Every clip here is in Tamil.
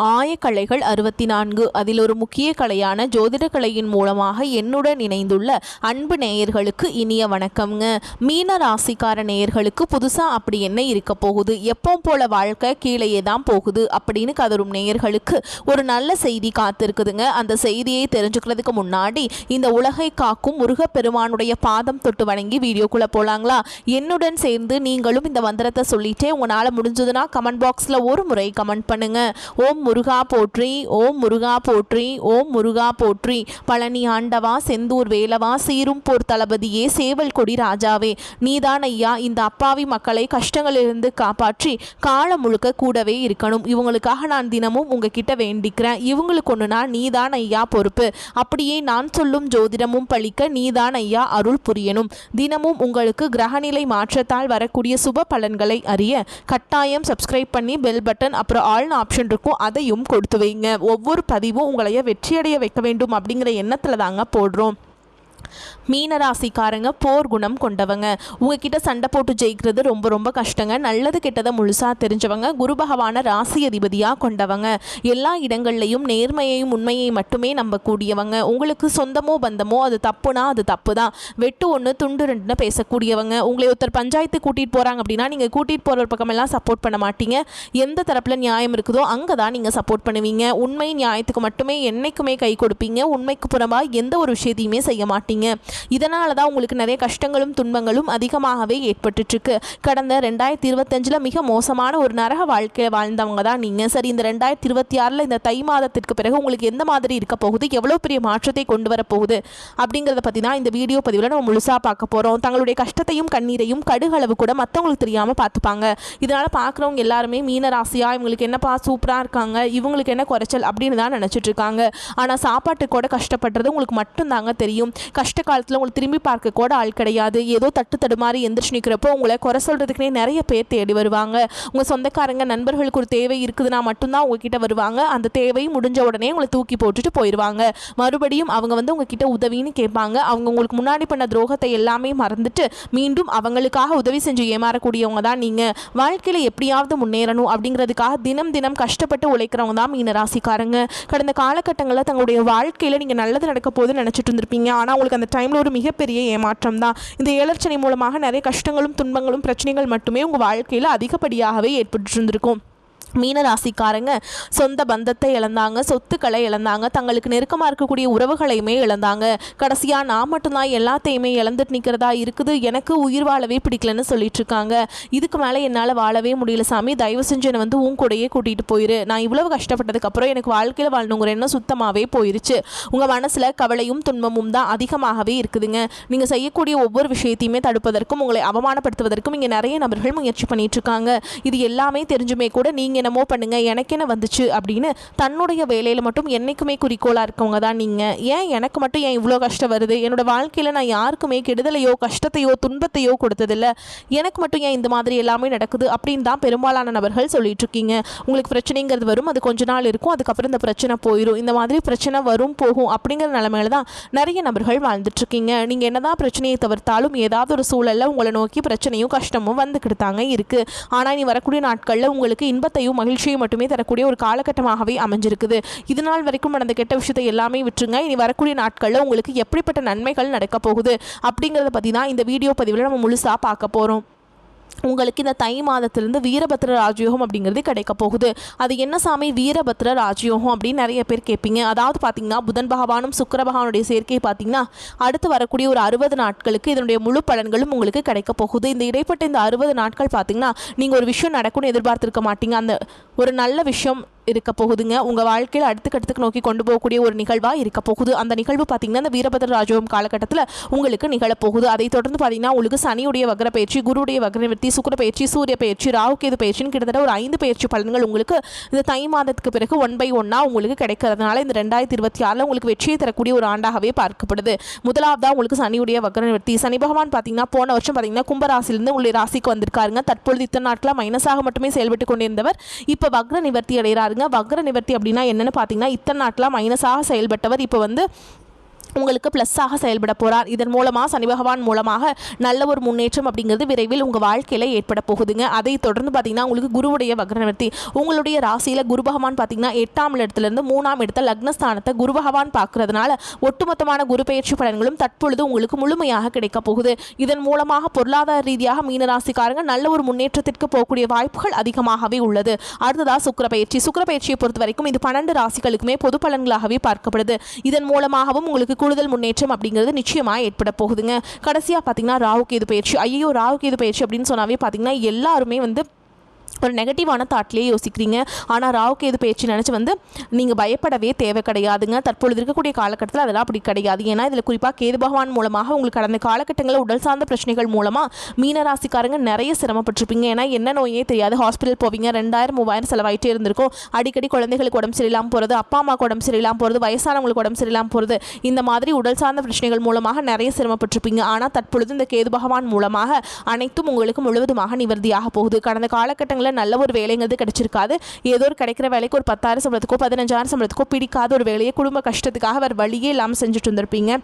ஆயக்கலைகள் 64 அதில் ஒரு முக்கிய கலையான ஜோதிட கலையின் மூலமாக என்னுடன் இணைந்துள்ள அன்பு நேயர்களுக்கு இனிய வணக்கம்ங்க. மீன ராசிக்கார நேயர்களுக்கு புதுசாக அப்படி என்ன இருக்க போகுது, எப்போ போல வாழ்க்கை கீழேயே தான் போகுது அப்படின்னு கதரும் நேயர்களுக்கு ஒரு நல்ல செய்தி காத்திருக்குதுங்க. அந்த செய்தியை தெரிஞ்சுக்கிறதுக்கு முன்னாடி இந்த உலகை காக்கும் முருகப்பெருமானுடைய பாதம் தொட்டு வணங்கி வீடியோக்குள்ளே போகலாங்களா? என்னுடன் சேர்ந்து நீங்களும் இந்த மந்திரத்தை சொல்லிட்டே உங்களால் முடிஞ்சதுன்னா கமெண்ட் பாக்ஸில் ஒரு முறை கமெண்ட் பண்ணுங்க. ஓம் முருகா போற்றி, ஓம் முருகா போற்றி, ஓம் முருகா போற்றி. பழனி ஆண்டவா, செந்தூர் வேலவா, சீரும் போர் தளபதியே, சேவல் கொடி ராஜாவே, நீதான் ஐயா இந்த அப்பாவி மக்களை கஷ்டங்களிலிருந்து காப்பாற்றி காலம் முழுக்க கூடவே இருக்கணும். இவங்களுக்காக நான் தினமும் உங்ககிட்ட வேண்டிக்கிறேன். இவங்களுக்கு ஒன்றுனா நீதான் ஐயா பொறுப்பு. அப்படியே நான் சொல்லும் ஜோதிடமும் பழிக்க நீதான் ஐயா அருள் புரியணும். தினமும் உங்களுக்கு கிரகநிலை மாற்றத்தால் வரக்கூடிய சுப பலன்களை அறிய கட்டாயம் சப்ஸ்கிரைப் பண்ணி பெல் பட்டன் அப்புறம் ஆல்னு ஆப்ஷன் இருக்கும், அதையும் கொடுத்து வைங்க. ஒவ்வொரு பதிவும் உங்களைய வெற்றியடைய வைக்க வேண்டும் அப்படிங்கிற எண்ணத்தில் தாங்க போடுறோம். மீனராசிக்காரங்க போர் குணம் கொண்டவங்க. உங்ககிட்ட சண்டை போட்டு ஜெயிக்கிறது ரொம்ப ரொம்ப கஷ்டங்க. நல்லது கெட்டதை முழுசாக தெரிஞ்சவங்க. குரு பகவான ராசி அதிபதியாக கொண்டவங்க. எல்லா இடங்கள்லையும் நேர்மையையும் உண்மையை மட்டுமே நம்பக்கூடியவங்க. உங்களுக்கு சொந்தமோ பந்தமோ அது தப்புனா அது தப்பு தான். வெட்டு ஒன்று துண்டு ரெண்டுன்னு பேசக்கூடியவங்க. உங்களை ஒருத்தர் பஞ்சாயத்து கூட்டிகிட்டு போகிறாங்க அப்படின்னா நீங்கள் கூட்டிகிட்டு போகிற பக்கமெல்லாம் சப்போர்ட் பண்ண மாட்டீங்க. எந்த தரப்பில் நியாயம் இருக்குதோ அங்கே தான் நீங்கள் சப்போர்ட் பண்ணுவீங்க. உண்மை நியாயத்துக்கு மட்டுமே என்னைக்குமே கை கொடுப்பீங்க. உண்மைக்கு புறம்பாக எந்த ஒரு விஷயத்தையுமே செய்ய மாட்டீங்க. இதனால தான் உங்களுக்கு நிறைய கஷ்டங்களும் துன்பங்களும் அதிகமாகவே ஏற்பட்டுருக்கு. கடந்த 2025 மிக மோசமான ஒரு நரக வாழ்க்கையில் வாழ்ந்தவங்க தான் நீங்கள். சரி, இந்த 2026 இந்த தை மாதத்திற்கு பிறகு உங்களுக்கு எந்த மாதிரி இருக்க போகுது, எவ்வளோ பெரிய மாற்றத்தை கொண்டு வரப்போகுது அப்படிங்கிறத பற்றி தான் இந்த வீடியோ பதிவில் நம்ம முழுசாக பார்க்க போகிறோம். தங்களுடைய கஷ்டத்தையும் கண்ணீரையும் கடுகளவு கூட மற்றவங்களுக்கு தெரியாமல் பார்த்துப்பாங்க. இதனால் பார்க்குறவங்க எல்லாருமே மீன ராசியாக இவங்களுக்கு என்னப்பா சூப்பராக இருக்காங்க, இவங்களுக்கு என்ன குறைச்சல் அப்படின்னு தான் நினச்சிட்டு இருக்காங்க. ஆனால் சாப்பாட்டுக்கு கூட கஷ்டப்படுறது உங்களுக்கு மட்டும்தாங்க தெரியும். கஷ்ட காலத்தில் உங்களுக்கு திரும்பி பார்க்க கூட ஆள் கிடையாது. ஏதோ தட்டு தடுமாறி எந்திரிச்சு நிற்கிறப்போ உங்களை குறை சொல்கிறதுக்குனே நிறைய பேர் தேடி வருவாங்க. உங்கள் சொந்தக்காரங்க நண்பர்களுக்கு ஒரு தேவை இருக்குதுன்னா மட்டும்தான் உங்ககிட்ட வருவாங்க. அந்த தேவை முடிஞ்ச உடனே உங்களை தூக்கி போட்டுட்டு போயிடுவாங்க. மறுபடியும் அவங்க உங்ககிட்ட உதவின்னு கேட்பாங்க. அவங்க உங்களுக்கு முன்னாடி பண்ண துரோகத்தை எல்லாமே மறந்துட்டு மீண்டும் அவங்களுக்காக உதவி செஞ்சு ஏமாறக்கூடியவங்க தான் நீங்கள். வாழ்க்கையில் எப்படியாவது முன்னேறணும் அப்படிங்கிறதுக்காக தினம் தினம் கஷ்டப்பட்டு உழைக்கிறவங்க தான் மீன ராசிக்காரங்க. கடந்த காலகட்டங்களில் தங்களுடைய வாழ்க்கையில் நீங்கள் நல்லது நடக்க போதுன்னு நினச்சிட்டு இருந்திருப்பீங்க. ஆனால் உங்களுக்கு அந்த டைமில் ஒரு மிகப்பெரிய ஏமாற்றம் தான். இந்த ஏழர்ச்சனை மூலமாக நிறைய கஷ்டங்களும் துன்பங்களும் பிரச்சனைகள் மட்டுமே உங்கள் வாழ்க்கையில் அதிகப்படியாகவே ஏற்பட்டு இருந்திருக்கும். மீனராசிக்காரங்க சொந்த பந்தத்தை இழந்தாங்க, சொத்துக்களை இழந்தாங்க, தங்களுக்கு நெருக்கமாக இருக்கக்கூடிய உறவுகளையுமே இழந்தாங்க. கடைசியாக நான் மட்டும்தான் எல்லாத்தையுமே இழந்துட்டு நிற்கிறதா இருக்குது, எனக்கு உயிர் வாழவே பிடிக்கலன்னு சொல்லிட்டு இருக்காங்க. இதுக்கு மேலே என்னால் வாழவே முடியல சாமி, தயவு செஞ்சு என்னை உன் கூடையே கூட்டிகிட்டு போயிரு. நான் இவ்வளவு கஷ்டப்பட்டதுக்கப்புறம் எனக்கு வாழ்க்கையில் வாழணுங்கிற எண்ணம் சுத்தமாகவே போயிருச்சு. உங்கள் மனசில் கவலையும் துன்பமும் தான் அதிகமாகவே இருக்குதுங்க. நீங்கள் செய்யக்கூடிய ஒவ்வொரு விஷயத்தையுமே தடுப்பதற்கும் உங்களை அவமானப்படுத்துவதற்கும் இங்கே நிறைய நபர்கள் முயற்சி பண்ணிட்டு இருக்காங்க. இது எல்லாமே தெரிஞ்சுமே கூட நீங்கள் என்னமோ பண்ணுங்க, எனக்கு என்ன வந்துச்சு அப்படின்னு தன்னுடைய வேலையில் மட்டும் என்னைக்குமே குறிக்கோளாக இருக்கவங்க தான் நீங்கள். எனக்கு மட்டும் ஏன் இவ்வளோ கஷ்டம் வருது, என்னோட வாழ்க்கையில் நான் யாருக்குமே கெடுதலையோ கஷ்டத்தையோ துன்பத்தையோ கொடுத்ததில்ல, எனக்கு மட்டும் ஏன் இந்த மாதிரி எல்லாமே நடக்குது அப்படின்னு தான் பெரும்பாலான நபர்கள் சொல்லிட்டு இருக்கீங்க. உங்களுக்கு பிரச்சனைங்கிறது வரும், அது கொஞ்ச நாள் இருக்கும், அதுக்கப்புறம் இந்த பிரச்சனை போயிடும். இந்த மாதிரி பிரச்சனை வரும் போகும் அப்படிங்கிற நிலைமையில தான் நிறைய நபர்கள் வாழ்ந்துட்டு இருக்கீங்க. நீங்கள் என்னதான் பிரச்சனையை தவிர்த்தாலும் ஏதாவது ஒரு சூழலில் உங்களை நோக்கி பிரச்சனையும் கஷ்டமும் வந்துக்கிட்டு தாங்க இருக்குது. ஆனால் இனி வரக்கூடிய நாட்களில் உங்களுக்கு இன்பத்தையும் மகிழ்ச்சியை மட்டுமே தரக்கூடிய ஒரு காலகட்டமாகவே அமைஞ்சிருக்குது. இதனால் வரைக்கும் நடந்த கெட்ட விஷயத்தை எல்லாமே விட்டுருங்க. இனி வரக்கூடிய நாட்களில் உங்களுக்கு எப்படிப்பட்ட நன்மைகள் நடக்க போகுது அப்படிங்கிறத பற்றி தான் இந்த வீடியோ பதிவில் நம்ம முழுசாக பார்க்க போகிறோம். உங்களுக்கு இந்த தை மாதத்திலிருந்து வீரபத்ர ராஜயோகம் அப்படிங்கிறது கிடைக்க போகுது. அது என்ன சாமி வீரபத்ர ராஜயோகம் அப்படின்னு நிறைய பேர் கேட்பீங்க. அதாவது பார்த்தீங்கன்னா புதன் பகவானும் சுக்கிர பகவானுடைய சேர்க்கையை பார்த்தீங்கன்னா அடுத்து வரக்கூடிய ஒரு 60 நாட்களுக்கு இதனுடைய முழு பலன்களும் உங்களுக்கு கிடைக்க போகுது. இந்த இடைப்பட்ட இந்த 60 நாட்கள் பார்த்தீங்கன்னா நீங்கள் ஒரு விஷயம் நடக்கும்னு எதிர்பார்த்துருக்க மாட்டீங்க. அந்த ஒரு நல்ல விஷயம் இருக்க போகுதுங்க. உங்கள் வாழ்க்கையில் அடுத்துக்கட்டத்துக்கு நோக்கி கொண்டு போகக்கூடிய ஒரு நிகழ்வாக இருக்க போகுது. அந்த நிகழ்வு பார்த்தீங்கன்னா இந்த வீரபத்ர ராஜயோகம் காலகட்டத்தில் உங்களுக்கு நிகழப்போகுது. அதை தொடர்ந்து பார்த்தீங்கன்னா உங்களுக்கு சனியுடைய வக்ர பயிற்சி, குருடைய வக்ர நிவர்த்தி, சுக்கிர பயிற்சி, சூரிய பயிற்சி, ராகுகேது பயிற்சின்னு கிட்டத்தட்ட ஒரு 5 பயிற்சி பலன்கள் உங்களுக்கு இந்த தை மாதத்துக்கு பிறகு 1 by 1 உங்களுக்கு கிடைக்கிறதுனால இந்த 2026 உங்களுக்கு வெற்றியை தரக்கூடிய ஒரு ஆண்டாகவே பார்க்கப்படுது. முதலாவதாக உங்களுக்கு சனியுடைய வக்ர நிவர்த்தி. சனி பகவான் பார்த்தீங்கன்னா போன வருஷம் பார்த்தீங்கன்னா கும்பராசிலிருந்து உங்களுடைய ராசிக்கு வந்திருக்காருங்க. தற்பொழுது இத்தனை நாட்களாக மைனஸாக மட்டுமே செயல்பட்டு கொண்டிருந்தவர் இப்போ வக்ர நிவர்த்தி அடைகிறாருங்க. வக்ர நிவர்த்தி அப்படின்னா என்னன்னு பார்த்தீங்கன்னா இத்தனை நாட்களாக மைனஸாக செயல்பட்டவர் இப்போ உங்களுக்கு ப்ளஸ்ஸாக செயல்பட போகிறார். இதன் மூலமாக சனி பகவான் மூலமாக நல்ல ஒரு முன்னேற்றம் அப்படிங்கிறது விரைவில் உங்கள் வாழ்க்கையில் ஏற்பட போகுதுங்க. அதை தொடர்ந்து பார்த்தீங்கன்னா உங்களுக்கு குருவுடைய வக்ரநிவர்த்தி, உங்களுடைய ராசியில் குரு பகவான் பார்த்தீங்கன்னா 8ஆம் இடத்துலேருந்து 3ஆம் இடத்த லக்னஸ்தானத்தை குரு பகவான் பார்க்கறதுனால ஒட்டுமொத்தமான குரு பயிற்சி பலன்களும் தற்பொழுது உங்களுக்கு முழுமையாக கிடைக்க போகுது. இதன் மூலமாக பொருளாதார ரீதியாக மீனராசிக்காரங்க நல்ல ஒரு முன்னேற்றத்திற்கு போகக்கூடிய வாய்ப்புகள் அதிகமாகவே உள்ளது. அடுத்ததாக சுக்கிர பயிற்சியை பொறுத்த வரைக்கும் இது 12 ராசிகளுக்குமே பொது பலன்களாகவே பார்க்கப்படுது. இதன் மூலமாகவும் உங்களுக்கு கூடுதல் முன்னேற்றம் அப்படிங்கிறது நிச்சயமாக ஏற்பட போகுதுங்க. கடைசியாக பார்த்தீங்கன்னா ராகு கேது பயிற்சி. ராகு கேது பயிற்சி அப்படின்னு சொன்னாவே பார்த்தீங்கன்னா எல்லாருமே ஒரு நெகட்டிவான தாட்லேயே யோசிக்கிறீங்க. ஆனால் ராகு கேது பயிற்சி நினச்சி நீங்கள் பயப்படவே தேவை கிடையாதுங்க. தற்பொழுது இருக்கக்கூடிய காலகட்டத்தில் அதெல்லாம் அப்படி கிடையாது. ஏன்னா இதில் குறிப்பாக கேது பகவான் மூலமாக உங்களுக்கு கடந்த காலகட்டங்களில் உடல் சார்ந்த பிரச்சனைகள் மூலமாக மீனராசிக்காரங்க நிறைய சிரமப்பட்டிருப்பீங்க. ஏன்னா என்ன நோயே தெரியாது, ஹாஸ்பிட்டல் போவீங்க, 2000-3000 செலவாயிட்டே இருந்திருக்கும். அடிக்கடி குழந்தைகளுக்கு உடம்பு சரியில்லாமல் போகிறது, அப்பா அம்மாவுக்கு உடம்பு சரியில்லாமல் போகிறது, வயசானவங்களுக்கு உடம்பு சரியில்லாமல் போகிறது, இந்த மாதிரி உடல் சார்ந்த பிரச்சனைகள் மூலமாக நிறைய சிரமப்பட்டிருப்பீங்க. ஆனால் தற்பொழுது இந்த கேது பகவான் மூலமாக அனைத்தும் உங்களுக்கு முழுவதுமாக நிவர்த்தியாக போகுது. கடந்த காலகட்டங்களில் நல்ல ஒரு வேலைங்கிறது கிடைச்சிருக்காது. ஏதோ ஒரு கிடைக்கிற வேலைக்கு ஒரு 10,000 சம்பளத்துக்கோ 15,000 சம்பளத்துக்கோ பிடிக்காத ஒரு வேலையை குடும்ப கஷ்டத்துக்காக வேறு வழியே இல்லாமல் செஞ்சுட்டு இருந்திருப்பீங்க.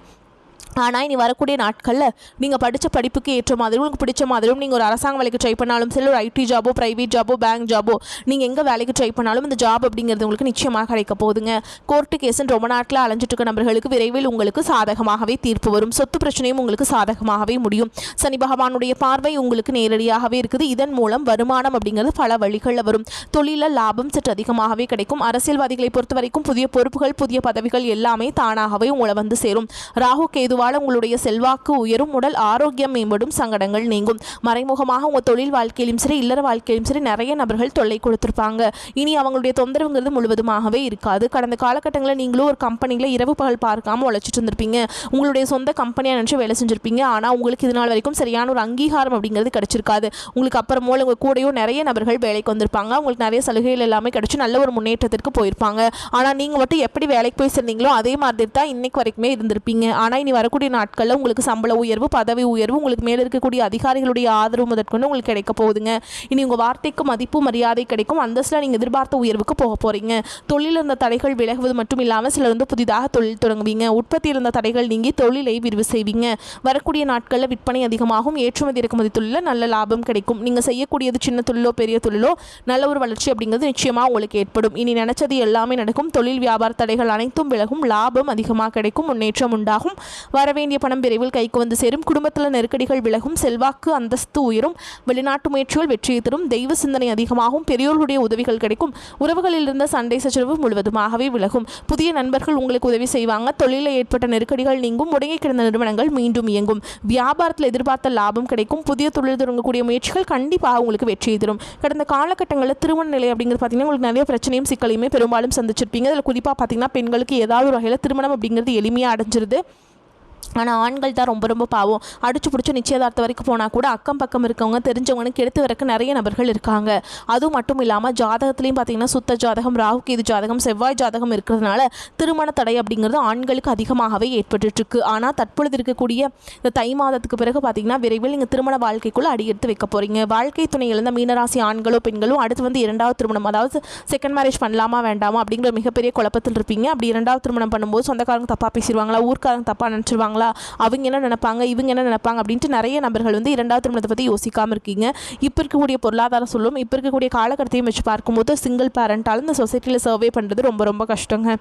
ஆனால் இனி வரக்கூடிய நாட்களில் நீங்கள் படித்த படிப்புக்கு ஏற்ற மாதிரி உங்களுக்கு பிடிச்ச மாதிரியும் நீங்கள் ஒரு அரசாங்க வேலைக்கு ட்ரை பண்ணாலும் சரி, ஒரு ஐடி ஜாபோ, ப்ரைவேட் ஜாபோ, பேங்க் ஜாபோ, நீங்கள் எங்கே வேலைக்கு ட்ரை பண்ணாலும் இந்த ஜாப் அப்படிங்கிறது உங்களுக்கு நிச்சயமாக கிடைக்க போகுதுங்க. கோர்ட்டு கேஸுன்னு ரொம்ப நாட்டில் அலைஞ்சிட்டு இருக்க நபர்களுக்கு விரைவில் உங்களுக்கு சாதகமாகவே தீர்ப்பு வரும். சொத்து பிரச்சனையும் உங்களுக்கு சாதகமாகவே முடியும். சனி பகவானுடைய பார்வை உங்களுக்கு நேரடியாகவே இருக்குது. இதன் மூலம் வருமானம் அப்படிங்கிறது பல வழிகளில் வரும். தொழிலில் லாபம் சற்று அதிகமாகவே கிடைக்கும். அரசியல்வாதிகளை பொறுத்த வரைக்கும் புதிய பொறுப்புகள், புதிய பதவிகள் எல்லாமே தானாகவே உங்களை சேரும். ராகு கேதுவா உங்களுடைய செல்வாக்கு உயரும், உடல் ஆரோக்கியம் மேம்படும், சங்கடங்கள் நீங்கும். மறைமுகமாக உங்கள் தொழில் வாழ்க்கையிலும் சரி, இல்லற வாழ்க்கையிலும் சரி நிறைய நபர்கள் தொல்லை கொடுத்துருப்பாங்க. இனி அவங்களுடைய தொந்தரவுங்கிறது முழுவதுமாகவே இருக்காது. கடந்த காலகட்டங்களில் நீங்களும் ஒரு கம்பெனியில் இரவு பகல் பார்க்காம உழைச்சிட்டு இருந்திருப்பீங்க. உங்களுடைய சொந்த கம்பெனியாக நினச்சி வேலை செஞ்சுருப்பீங்க. ஆனால் உங்களுக்கு இது நாள் வரைக்கும் சரியான ஒரு அங்கீகாரம் அப்படிங்கிறது கிடைச்சிருக்காது. உங்களுக்கு அப்புறமோ உங்கள் கூடயும் நிறைய நபர்கள் வேலைக்கு வந்திருப்பாங்க. உங்களுக்கு நிறைய சலுகைகள் எல்லாமே கிடைச்சி நல்ல ஒரு முன்னேற்றத்திற்கு போயிருப்பாங்க. ஆனால் நீங்கள் மட்டும் எப்படி வேலைக்கு போய் சேர்ந்தீங்களோ அதே மாதிரி தான் இன்னைக்கு வரைக்குமே இருந்திருப்பீங்க. ஆனால் இனி வரக்கூடிய நாட்களில் உங்களுக்கு சம்பள உயர்வு, பதவி உயர்வு, உங்களுக்கு மேலே இருக்கக்கூடிய அதிகாரிகளுடைய ஆதரவு முதற்கொண்டு உங்களுக்கு கிடைக்க போகுதுங்க. இனி உங்கள் வார்த்தைக்கு மதிப்பு மரியாதை கிடைக்கும். அந்தஸ்தில் நீங்கள் எதிர்பார்த்த உயர்வுக்கு போக போகிறீங்க. தொழில் இருந்த தடைகள் விலகுவது மட்டும் இல்லாமல் சிலர் புதிதாக தொழில் தொடங்குவீங்க. உற்பத்தி இருந்த தடைகள் நீங்கி தொழிலை விரிவு செய்வீங்க. வரக்கூடிய நாட்களில் விற்பனை அதிகமாகும். ஏற்றுமதி இறக்குமதி தொழிலில் நல்ல லாபம் கிடைக்கும். நீங்கள் செய்யக்கூடியது சின்ன தொழிலோ பெரிய தொழிலோ நல்ல ஒரு வளர்ச்சி அப்படிங்கிறது நிச்சயமாக உங்களுக்கு ஏற்படும். இனி நினைச்சது எல்லாமே நடக்கும். தொழில் வியாபார தடைகள் அனைத்தும் விலகும். லாபம் அதிகமாக கிடைக்கும். முன்னேற்றம் உண்டாகும். வரவேண்டிய பணம் விரைவில் கைக்கு வந்து சேரும். குடும்பத்தில் நெருக்கடிகள் விலகும். செல்வாக்கு அந்தஸ்து உயரும். வெளிநாட்டு முயற்சிகள் வெற்றியை தரும். தெய்வ சிந்தனை அதிகமாகும். பெரியோர்களுடைய உதவிகள் கிடைக்கும். உறவுகளில் இருந்த சண்டை சச்சரவு முழுவதுமாகவே விலகும். புதிய நண்பர்கள் உங்களுக்கு உதவி செய்வாங்க. தொழிலில் ஏற்பட்ட நெருக்கடிகள் நீங்கும். முடங்கி கிடந்த நிறுவனங்கள் மீண்டும் இயங்கும். வியாபாரத்தில் எதிர்பார்த்த லாபம் கிடைக்கும். புதிய தொழில் தொடங்கக்கூடிய முயற்சிகள் கண்டிப்பாக உங்களுக்கு வெற்றியை தரும். கடந்த காலகட்டங்களில் திருமண நிலை அப்படிங்கிறது பார்த்தீங்கன்னா உங்களுக்கு நிறைய பிரச்சனையும் சிக்கலையுமே பெரும்பாலும் சந்திச்சிருப்பீங்க. அதில் குறிப்பாக பார்த்தீங்கன்னா பெண்களுக்கு ஏதாவது ஒரு வகையில் திருமணம் அப்படிங்கிறது எளிமையாக அடைஞ்சிருது. ஆனால் ஆண்கள் தான் ரொம்ப ரொம்ப பாவம். அடிச்சு பிடிச்சி நிச்சயதார்த்தம் வரைக்கும் போனால் கூட அக்கம் பக்கம் இருக்கவங்க தெரிஞ்சவங்களுக்கு எடுத்து வரக்க நிறைய நபர்கள் இருக்காங்க. அதுவும் மட்டும் இல்லாமல் ஜாதகத்துலேயும் பார்த்தீங்கன்னா சுத்த ஜாதகம், ராகு கேது ஜாதகம், செவ்வாய் ஜாதகம் இருக்கிறதுனால திருமண தடை அப்படிங்கிறது ஆண்களுக்கு அதிகமாகவே ஏற்பட்டுருக்கு. ஆனால் தற்பொழுது இருக்கக்கூடிய இந்த தை மாதத்துக்கு பிறகு பார்த்தீங்கன்னா விரைவில் நீங்கள் திருமண வாழ்க்கைக்குள்ளே அடி எடுத்து வைக்க போகிறீங்க. வாழ்க்கை துணை இழந்த மீனராசி ஆண்களோ பெண்களும் அடுத்து இரண்டாவது திருமணம், அதாவது செகண்ட் மேரேஜ் பண்ணலாமா வேண்டாமா அப்படிங்கிற மிகப்பெரிய குழப்பத்தில் இருப்பீங்க. அப்படி இரண்டாவது திருமணம் பண்ணும்போது சொந்தக்காரங்க தப்பாக பேசிடுவாங்களா, ஊர்க்காரங்க தப்பாக நினச்சிருவாங்களா, அவங்க என்ன நினைப்பாங்க, இவங்க என்ன நினைப்பாங்க அப்படின்ட்டு நிறைய நபர்கள் இரண்டாவது திருமணத்தை பற்றி யோசிக்காமல் இருக்கீங்க. இப்போ இருக்கக்கூடிய பொருளாதார சொல்லும், இப்போ இருக்கக்கூடிய காலகட்டத்தையும் வச்சு பார்க்கும்போது சிங்கிள் பேரண்டால் இந்த சொசைட்டியில் சர்வே பண்ணுறது ரொம்ப ரொம்ப கஷ்டங்க.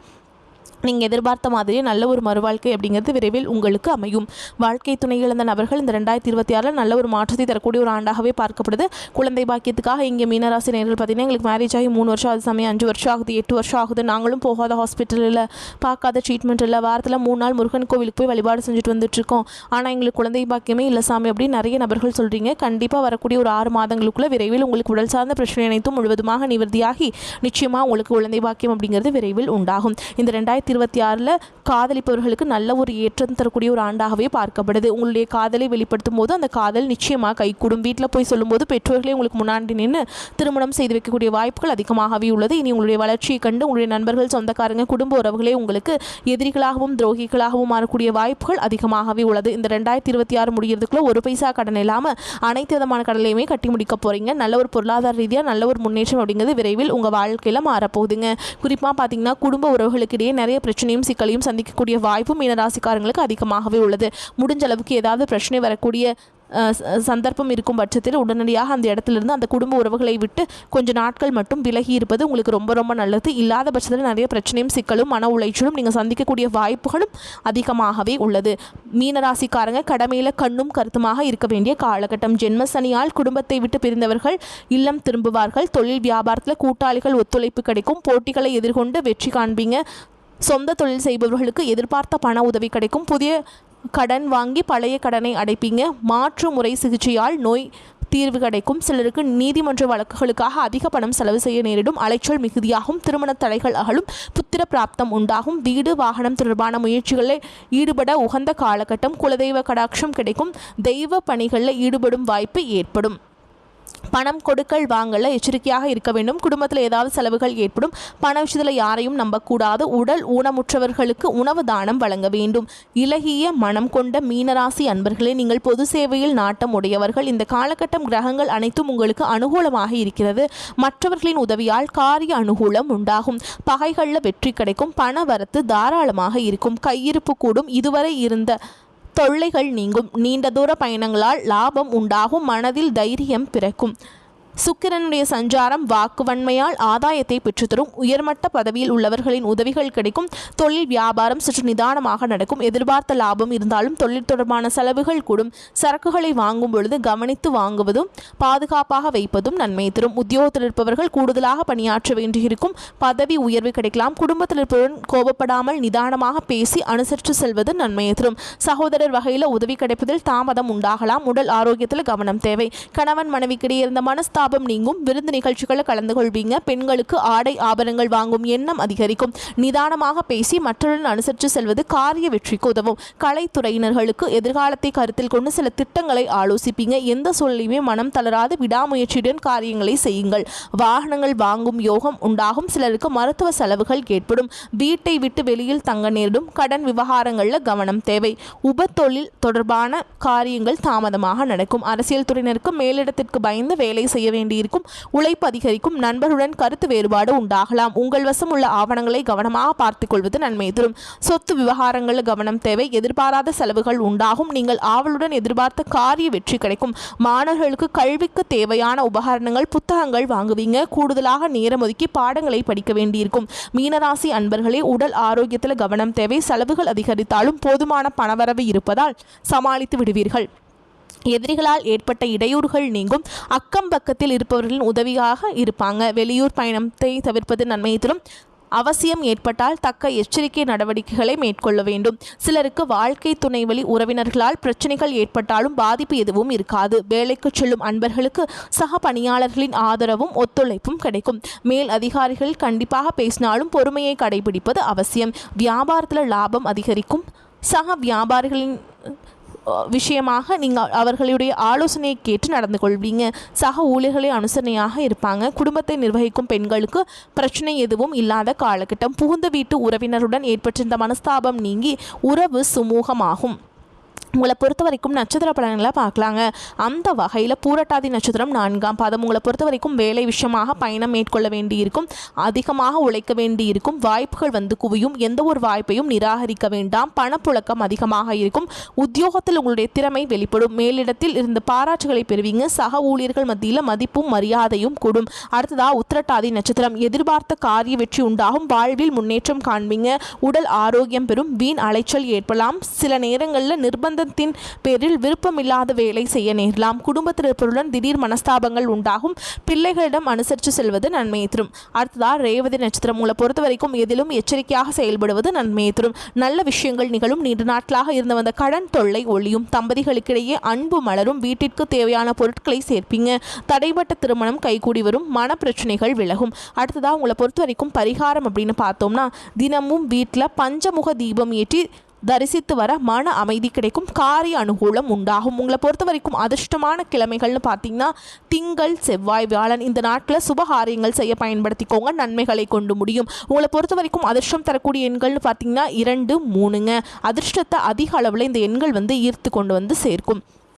நீங்கள் எதிர்பார்த்த மாதிரியே நல்ல ஒரு மறுவாழ்க்கை அப்படிங்கிறது விரைவில் உங்களுக்கு அமையும். வாழ்க்கை துணை இழந்த நபர்கள் இந்த 2026 நல்ல ஒரு மாற்றத்தை தரக்கூடிய ஒரு ஆண்டாகவே பார்க்கப்படுது. குழந்தை பாக்கியத்துக்காக இங்கே மீனராசி நேர்கள் பார்த்தீங்கன்னா எங்களுக்கு மேரேஜ் ஆகி 3 வருஷம் ஆகுது, சமயம் 5 வருஷம் ஆகுது, 8 வருஷம் ஆகுது, நாங்களும் போகாத ஹாஸ்பிட்டல் இல்லை, பார்க்காத ட்ரீட்மெண்ட் இல்லை, வாரத்தில் 3 நாள் முருகன் கோவிலுக்கு போய் வழிபாடு செஞ்சுட்டு வந்துட்டுருக்கோம், ஆனால் எங்களுக்கு குழந்தை பாக்கியமே இல்லை சாமி அப்படின்னு நிறைய நபர்கள் சொல்கிறீங்க. கண்டிப்பாக வரக்கூடிய ஒரு 6 மாதங்களுக்குள்ளே விரைவில் உங்களுக்கு உடல் சார்ந்த பிரச்சனை அனைத்தும் முழுவதுமாக நிவர்த்தியாகி நிச்சயமாக உங்களுக்கு குழந்தை பாக்கியம் அப்படிங்கிறது விரைவில் உண்டாகும். இந்த 2026 காதலிப்பவர்களுக்கு நல்ல ஒரு ஏற்றம் தரக்கூடிய ஒரு ஆண்டாகவே பார்க்கப்படுது. உங்களுடைய காதலை வெளிப்படுத்தும் போது அந்த காதல் நிச்சயமாக கைகூடும். வீட்டில் போய் சொல்லும்போது பெற்றோர்களே உங்களுக்கு முன்னாடி நின்று திருமணம் செய்து வைக்கக்கூடிய வாய்ப்புகள் அதிகமாகவே உள்ளது. இனி உங்களுடைய வளர்ச்சியை கண்டு உங்களுடைய நண்பர்கள், சொந்தக்காரங்க, குடும்ப உறவுகளே உங்களுக்கு எதிரிகளாகவும் துரோகிகளாகவும் மாறக்கூடிய வாய்ப்புகள் அதிகமாகவே உள்ளது. இந்த 2026 முடிகிறதுக்குள்ள ஒரு பைசா கடன் இல்லாமல் அனைத்து விதமான கடலையுமே கட்டி முடிக்க போகிறீங்க. நல்ல ஒரு பொருளாதார ரீதியாக நல்ல ஒரு முன்னேற்றம் அப்படிங்கிறது விரைவில் உங்கள் வாழ்க்கையில் மாறப்போகுதுங்க. குறிப்பாக பார்த்தீங்கன்னா குடும்ப உறவுகளுக்கிடையே நிறைய பிரச்சனையும் சிக்கலையும் சந்திக்கக்கூடிய வாய்ப்பும் மீனராசிக்காரங்களுக்கு அதிகமாகவே உள்ளது. முடிஞ்ச அளவுக்கு ஏதாவது பிரச்சனை வரக்கூடிய சந்தர்ப்பம் இருக்கும் பட்சத்தில் உடனடியாக அந்த இடத்துலேருந்து அந்த குடும்ப உறவுகளை விட்டு கொஞ்ச நாட்கள் மட்டும் விலகி இருப்பது உங்களுக்கு ரொம்ப ரொம்ப நல்லது. இல்லாத பட்சத்தில் நிறைய பிரச்சனையும் சிக்கலும் மன உளைச்சலும் நீங்கள் சந்திக்கக்கூடிய வாய்ப்புகளும் அதிகமாகவே உள்ளது. மீனராசிக்காரங்க கடமையில் கண்ணும் கருத்துமாக இருக்க வேண்டிய காலகட்டம். ஜென்ம சனியால் குடும்பத்தை விட்டு பிரிந்தவர்கள் இல்லம் திரும்புவார்கள். தொழில் வியாபாரத்தில் கூட்டாளிகள் ஒத்துழைப்பு கிடைக்கும். போட்டிகளை எதிர்கொண்டு வெற்றி காண்பீங்க. சொந்த தொழில் செய்பவர்களுக்கு எதிர்பார்த்த பண உதவி கிடைக்கும். புதிய கடன் வாங்கி பழைய கடனை அடைப்பீங்க. மாற்று முறை சிகிச்சையால் நோய் தீர்வு கிடைக்கும். சிலருக்கு நீதிமன்ற வழக்குகளுக்காக அதிக பணம் செலவு செய்ய நேரிடும். அலைச்சல் மிகுதியாகும். திருமண தடைகள் அகலும். புத்திர பிராப்தம் உண்டாகும். வீடு வாகனம் தொடர்பான முயற்சிகளில் ஈடுபட உகந்த காலகட்டம். குலதெய்வ கடாட்சம் கிடைக்கும். தெய்வ பணிகளில் ஈடுபடும் வாய்ப்பு ஏற்படும். பணம் கொடுக்கல் வாங்கல எச்சரிக்கையாக இருக்க வேண்டும். குடும்பத்தில் ஏதாவது செலவுகள் ஏற்படும். பண விஷயத்தில் யாரையும் நம்பக்கூடாது. உடல் ஊனமுற்றவர்களுக்கு உணவு தானம் வழங்க வேண்டும். இலகிய மனம் கொண்ட மீனராசி அன்பர்களே, நீங்கள் பொது சேவையில் நாட்டம் உடையவர்கள். இந்த காலகட்டம் கிரகங்கள் அனைத்தும் உங்களுக்கு அனுகூலமாக இருக்கிறது. மற்றவர்களின் உதவியால் காரிய அனுகூலம் உண்டாகும். பகைகளில் வெற்றி கிடைக்கும். பண வரத்து தாராளமாக இருக்கும். கையிருப்பு கூடும். இதுவரை இருந்த தொல்லைகள் நீங்கும். நீண்ட தூர பயணங்களால் லாபம் உண்டாகும். மனதில் தைரியம் பிறக்கும். சுக்கிரனுடைய சஞ்சாரம் வாக்குவன்மையால் ஆதாயத்தை பெற்றுத்தரும். உயர்மட்ட பதவியில் உள்ளவர்களின் உதவிகள் கிடைக்கும். தொழில் வியாபாரம் சற்று நிதானமாக நடக்கும். எதிர்பார்த்த லாபம் இருந்தாலும் தொழில் தொடர்பான செலவுகள் கூடும். சரக்குகளை வாங்கும் பொழுது கவனித்து வாங்குவதும் பாதுகாப்பாக வைப்பதும் நன்மை தரும். உத்தியோகத்தில் இருப்பவர்கள் கூடுதலாக பணியாற்ற வேண்டியிருக்கும். பதவி உயர்வு கிடைக்கலாம். குடும்பத்தில் இருப்பவருடன் கோபப்படாமல் நிதானமாக பேசி அனுசரித்து செல்வது நன்மையை தரும். சகோதரர் வகையில் உதவி கிடைப்பதில் தாமதம் உண்டாகலாம். உடல் ஆரோக்கியத்தில் கவனம் தேவை. கணவன் மனைவிக்கிடையே இருந்த மனஸ்தாபம் நீங்கும். விருந்து நிகழ்ச்சிகளில் கலந்து கொள்வீங்க. பெண்களுக்கு ஆடை ஆபரணங்கள் வாங்கும் எண்ணம் அதிகரிக்கும். நிதானமாக பேசி மற்றவருடன் அனுசரித்து செல்வது காரிய வெற்றிக்கு உதவும். கலைத்துறையினர்களுக்கு எதிர்காலத்தை கருத்தில் கொண்டு சில திட்டங்களை ஆலோசிப்பீங்க. எந்த சூழலையுமே மனம் தளராது விடாமுயற்சியுடன் காரியங்களை செய்யுங்கள். வாகனங்கள் வாங்கும் யோகம் உண்டாகும். சிலருக்கு மருத்துவ செலவுகள் ஏற்படும். வீட்டை விட்டு வெளியில் தங்க நேரிடும். கடன் விவகாரங்களில் கவனம் தேவை. உபத்தொழில் தொடர்பான காரியங்கள் தாமதமாக நடக்கும். அரசியல் துறையினருக்கு மேலிடத்திற்கு பயந்து வேலை செய்ய வேண்டியிருக்கும். உழைப்பு அதிகரிக்கும். நண்பர்களுடன் கருத்து வேறுபாடு உண்டாகலாம். உங்கள் வசம் உள்ள ஆவணங்களை கவனமாக பார்த்துக் கொள்வது நன்மை தரும். சொத்து விவகாரங்களில் கவனம் தேவை. எதிர்பாராத செலவுகள் உண்டாகும். நீங்கள் ஆவலுடன் எதிர்பார்த்த காரிய வெற்றி கிடைக்கும். மாணவர்களுக்கு கல்விக்கு தேவையான உபகரணங்கள் புத்தகங்கள் வாங்குவீங்க. கூடுதலாக நேரம் ஒதுக்கி பாடங்களை படிக்க வேண்டியிருக்கும். மீனராசி அன்பர்களே, உடல் ஆரோக்கியத்தில் கவனம் தேவை. செலவுகள் அதிகரித்தாலும் போதுமான பணவரவு இருப்பதால் சமாளித்து விடுவீர்கள். எதிரிகளால் ஏற்பட்ட இடையூறுகள் நீங்கும். அக்கம் பக்கத்தில் இருப்பவர்களின் உதவியாக இருப்பாங்க. வெளியூர் பயணத்தை தவிர்ப்பது நன்மை தரும். அவசியம் ஏற்பட்டால் தக்க எச்சரிக்கை நடவடிக்கைகளை மேற்கொள்ள வேண்டும். சிலருக்கு வாழ்க்கை துணை வழி உறவினர்களால் பிரச்சனைகள் ஏற்பட்டாலும் பாதிப்பு எதுவும் இருக்காது. வேலைக்கு செல்லும் அன்பர்களுக்கு சக பணியாளர்களின் ஆதரவும் ஒத்துழைப்பும் கிடைக்கும். மேல் அதிகாரிகள் கண்டிப்பாக பேசினாலும் பொறுமையை கடைபிடிப்பது அவசியம். வியாபாரத்தில் லாபம் அதிகரிக்கும். சக வியாபாரிகளின் விஷயமாக நீங்கள் அவர்களுடைய ஆலோசனையை கேட்டு நடந்து கொள்வீங்க. சக ஊழியர்களே அனுசரணையாக இருப்பாங்க. குடும்பத்தை நிர்வகிக்கும் பெண்களுக்கு பிரச்சனை எதுவும் இல்லாத காலகட்டம். புகுந்த வீட்டு உறவினருடன் ஏற்பட்டிருந்த மனஸ்தாபம் நீங்கி உறவு சுமூகமாகும். உங்களை பொறுத்த வரைக்கும் நட்சத்திர பலன்களை பார்க்கலாங்க. அந்த வகையில் பூரட்டாதி நட்சத்திரம் 4ஆம் பாதம். உங்களை பொறுத்த வரைக்கும் வேலை விஷயமாக பயணம் மேற்கொள்ள வேண்டியிருக்கும். அதிகமாக உழைக்க வேண்டியிருக்கும். வாய்ப்புகள் வந்து குவியும். எந்த ஒரு வாய்ப்பையும் நிராகரிக்க வேண்டாம். பணப்புழக்கம் அதிகமாக இருக்கும். உத்தியோகத்தில் உங்களுடைய திறமை வெளிப்படும். மேலிடத்தில் இருந்து பாராட்டுகளை பெறுவீங்க. சக ஊழியர்கள் மத்தியில் மதிப்பும் மரியாதையும் கூடும். அடுத்ததாக உத்திரட்டாதி நட்சத்திரம். எதிர்பார்த்த காரிய வெற்றி உண்டாகும். வாழ்வில் முன்னேற்றம் காண்பீங்க. உடல் ஆரோக்கியம் பெறும். வீண் அலைச்சல் ஏற்படலாம். சில நேரங்களில் நிர்பந்த பேரில் விருப்பமில்லாத வேலை செய்ய நேரலாம். குடும்பத்தில் இருப்பவருடன் திடீர் மனஸ்தாபங்கள் உண்டாகும். பிள்ளைகளிடம் அனுசரித்து செல்வது நன்மையை தரும். அடுத்ததாக ரேவதி நட்சத்திரம். உங்களை பொறுத்த வரைக்கும் எதிலும் எச்சரிக்கையாக செயல்படுவது நன்மையை தரும். நல்ல விஷயங்கள் நிகழும். நீண்ட நாட்களாக இருந்து வந்த கடன் தொல்லை ஒழியும். தம்பதிகளுக்கிடையே அன்பு மலரும். வீட்டிற்கு தேவையான பொருட்களை சேர்ப்பீங்க. தடைபட்ட திருமணம் கைகூடி வரும். மன பிரச்சனைகள் விலகும். அடுத்ததாக உங்களை பொறுத்த வரைக்கும் பரிகாரம் அப்படின்னு பார்த்தோம்னா, தினமும் வீட்டில் பஞ்சமுக தீபம் ஏற்றி தரிசித்து வர மன அமைதி கிடைக்கும். காரிய அனுகூலம் உண்டாகும். உங்களை பொறுத்த வரைக்கும் அதிர்ஷ்டமான கிழமைகள்னு பார்த்தீங்கன்னா திங்கள், செவ்வாய், வியாழன். இந்த நாட்களில் சுபகாரியங்கள் செய்ய பயன்படுத்திக்கோங்க. நன்மைகளை கொண்டு முடியும். உங்களை பொறுத்த வரைக்கும் அதிர்ஷ்டம் தரக்கூடிய எண்கள்னு பார்த்தீங்கன்னா 2, 3ங்க. அதிர்ஷ்டத்தை அதிக அளவில் இந்த எண்கள் ஈர்த்து கொண்டு சேர்க்கும்.